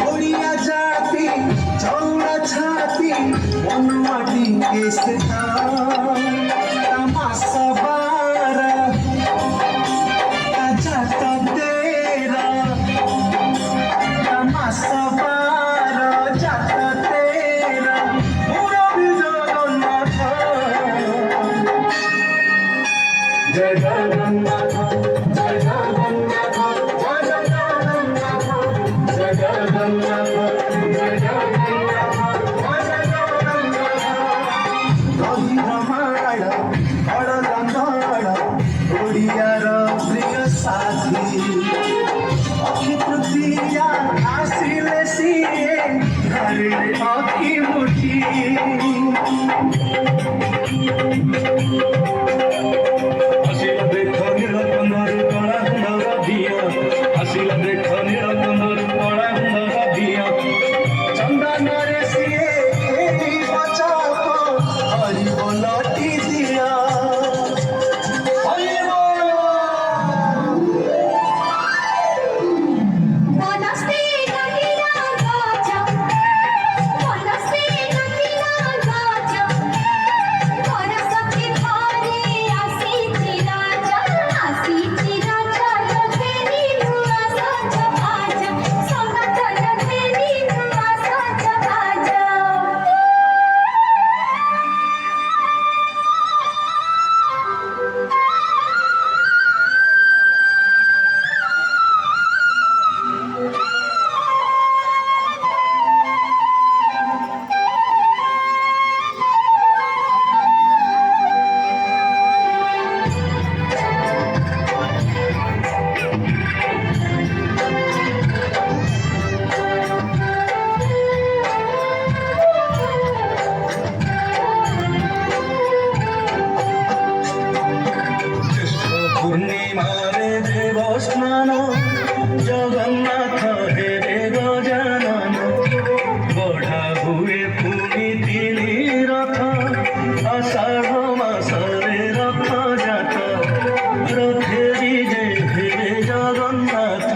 ओडिया जाती चौड़ा छाती मनवाटी केसता तमाशा बारा जाता तेरा तमाशा बारा जाता तेरा पूरा भी जगन्नाथ जय जगन्नाथ जय जगन्नाथ ओडियार प्रिय साथी अखि तृतीया आसिले सिए धरिले अखि मुठी आसिला देख नीलकंधर कला हुंदर दिया आसिला देख नीलकंधर कला हुंदर दिया चंदन रे सिए एही बचाओ हरि बोलती दिया पूर्णिमारे देव स्नान जगन्नाथ हेरे गजानन गढ़ा हुए पुनि तिनि रथ आषाढ़ मासरे रथ जात रथे विजे हेरे जगन्नाथ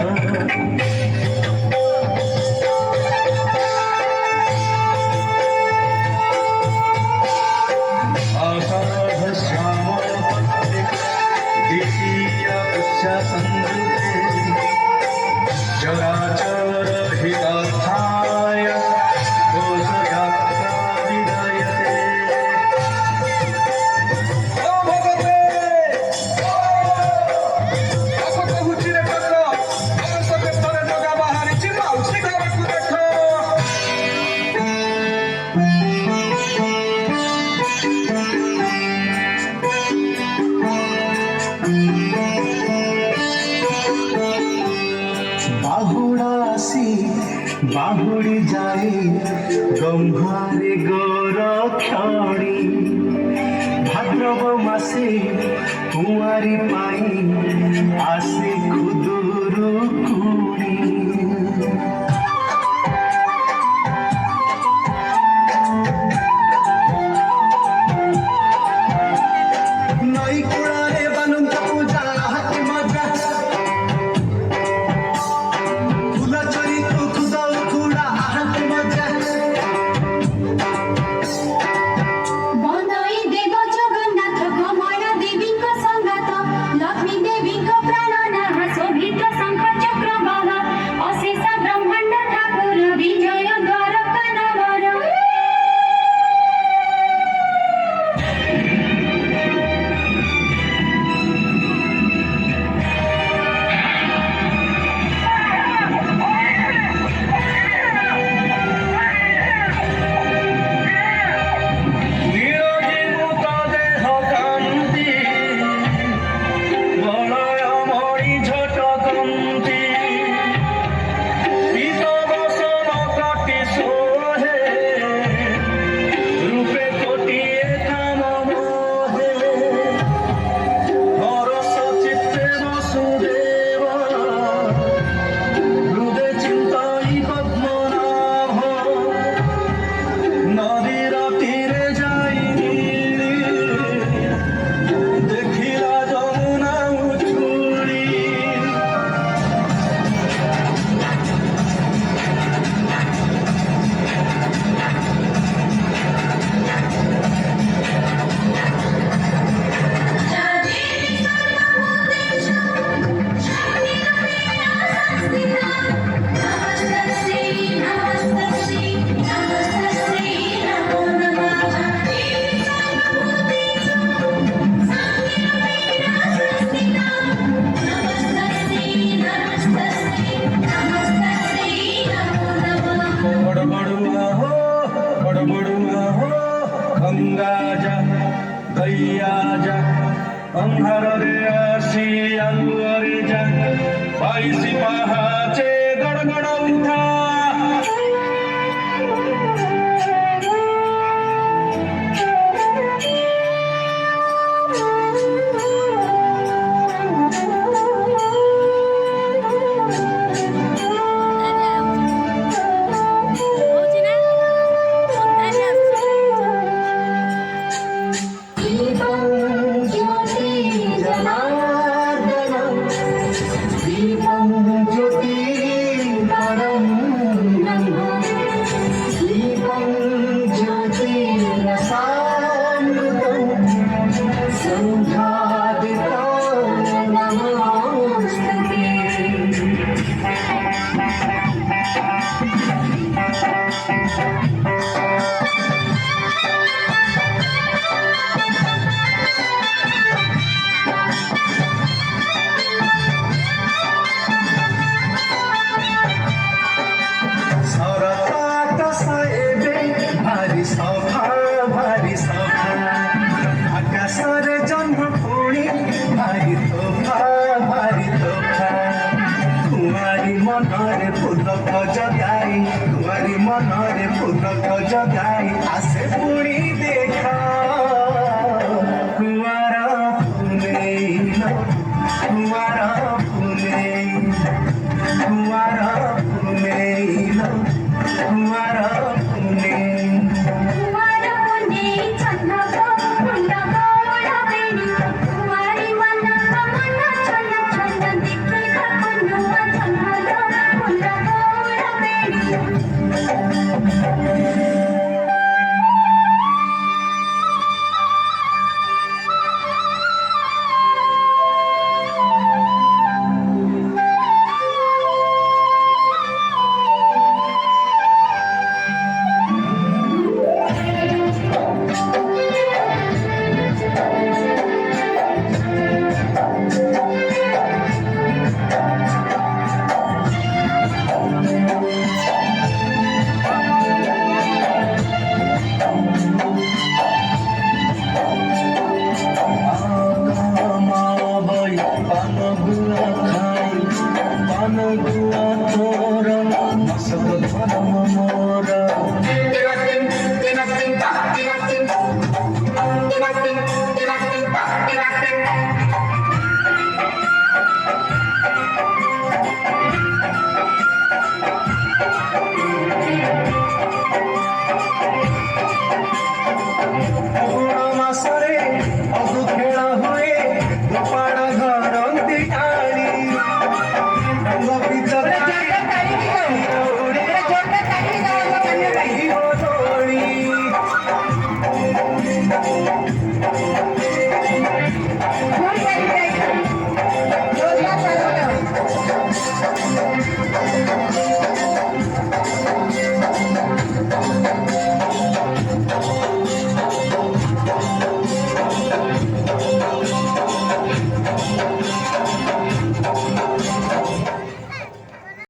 आषाढ़ श्याम चराचर हितार्थाय घोषयात्रा विधयते ओ भगते आपको हुचिरे कत अपन सके तरे जगा बाहरी चिमाउ सिगारत देखो बाहुड़ासी बाहुड़ी जाए गंभारे गोरक्षणी भाद्रव मासे कुंवारी पाई आसे खुदुरु कुड़ी नई कुड़ारे बनंत पूजा हाथी मजा হইয়া যাক অন্ধারে আসি আলুয়ারে যাক পাইছি পাহাচে গড় গড় উঠা আকাশরে জন্ম পুণি ভারি তোফা কুমারী মনরে ফুলক জগাই কুমারী মনরে ফুলক জগাই আসে পুণি দেখা কুমার ফুলেইল কুমার ফুলেই কুমার ফুলেইল কুমার ফুলেই Love